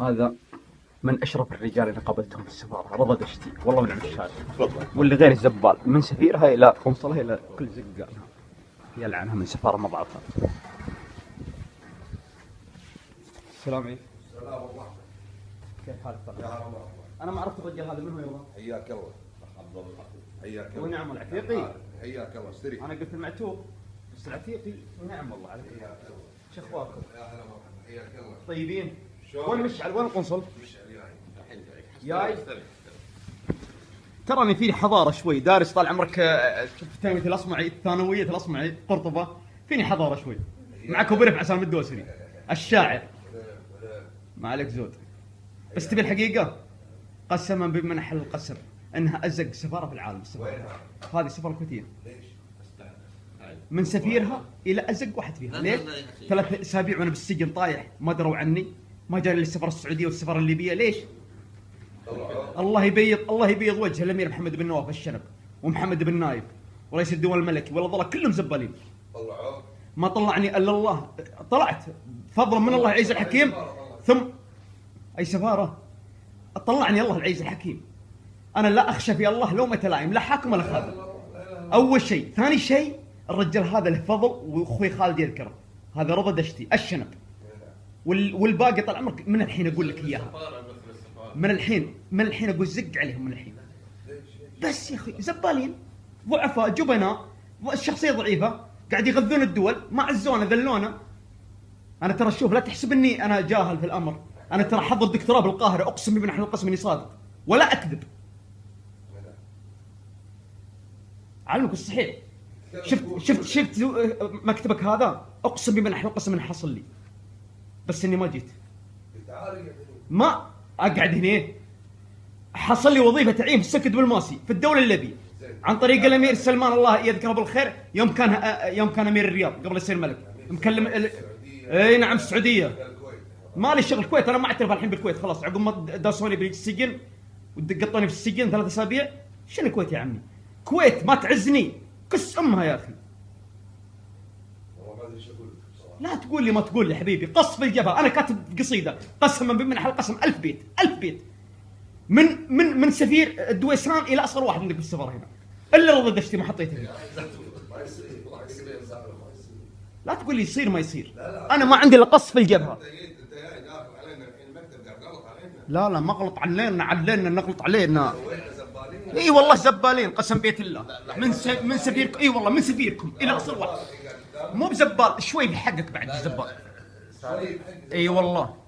هذا من اشرف الرجال اللي قابلتهم في السفاره، رضا دشتي، والله من عند الشارع. تفضل. واللي غير الزبال من سفيرها الى قنصلها الى كل زقه يلعنها من سفاره ما بعرفها. السلام عليكم. السلام ورحمة. كيف حالك طبعا؟ يا هلا مرحبا. انا ما عرفت الرجال هذا من هو يا رضا؟ حياك الله. عبد الله حياك الله. ونعم العتيقي. حياك الله استري. انا قلت المعتوق بس العتيقي ونعم والله عليك. حياك الله. شو اخباركم؟ يا هلا مرحبا. حياك الله. طيبين؟ شلون؟ وين مشعل؟ وين القنصل؟ مشعل جاي. جاي؟ تراني فيني حضاره شوي، دارس طال عمرك في الثانويه الاصمعي، الثانويه الاصمعي قرطبه، فيني حضاره شوي. معك ابو رفع سالم الدوسري الشاعر. ما عليك زود. بس تبي الحقيقه؟ قسما بمنح القسم انها ازق سفاره في العالم. السفاره هذه السفاره الكويتيه. ليش؟ من سفيرها الى ازق واحد فيها. ليش؟ 3 اسابيع وانا بالسجن طايح، ما دروا عني، ما جاني الا السفاره السعوديه والسفاره الليبيه. ليش؟ الله يبيض وجه الامير محمد بن نواف الشنب ومحمد بن نايف ورئيس الدول الملكي والله كلهم زبالين. طلعوك. ما طلعني الا الله، طلعت فضلا من الله العزيز الحكيم. ثم اي سفاره طلعني الله العزيز الحكيم. انا لا اخشى في الله لومة لائم، لا حاكم ولا خادم. اول شيء، ثاني شيء الرجال هذا له فضل، واخوي خالد يذكره، هذا رضا دشتي الشنب. والباقي طال عمرك من الحين اقول لك اياها، من الحين اقول زق عليهم من الحين. بس يا اخي زبالين، ضعفاء، جبناء، الشخصيه ضعيفه، قاعد يغذون الدول، ما عزونا ذلونا. انا ترى شوف، لا تحسب اني انا جاهل في الامر، انا ترى حظ الدكتوراه بالقاهره، اقسم بالله نحن القسم اني صادق ولا اكذب. علمك الصحيح. شفت مكتبك هذا، اقسم بالله نحن القسم اني حصل لي، بس اني ما جيت. ما اقعد هنا. حصل لي وظيفه تعيين في السكة بالماسي في الدوله الليبيه عن طريق الامير سلمان الله يذكره بالخير، يوم كان امير الرياض قبل يصير ملك. مكلم اي نعم السعوديه. مالي شغل الكويت، انا ما اعترف الحين بالكويت خلاص، عقب ما داسوني بالسجن وقطوني في السجن 3 اسابيع. شنو الكويت يا عمي؟ كويت ما تعزني، كس امها يا اخي. لا تقول لي ما تقول لي حبيبي، قص في الجبهه. انا كاتب قصيده قسما بمنح القسم 1000 بيت 1000 بيت، من سفير الدويسان الى اصغر واحد عندك في السفاره هنا، الا رضا دشتي ما حطيته هنا. لا تقول لي يصير ما يصير. انا ما عندي الا قص في الجبهه. لا ما غلط علينا نغلط علينا. اي والله زبالين قسم بيت الله. من سفيركم، اي والله من سفيركم الى اصغر واحد. مو بزبال، شوي بحقك بعد زبال. اي والله.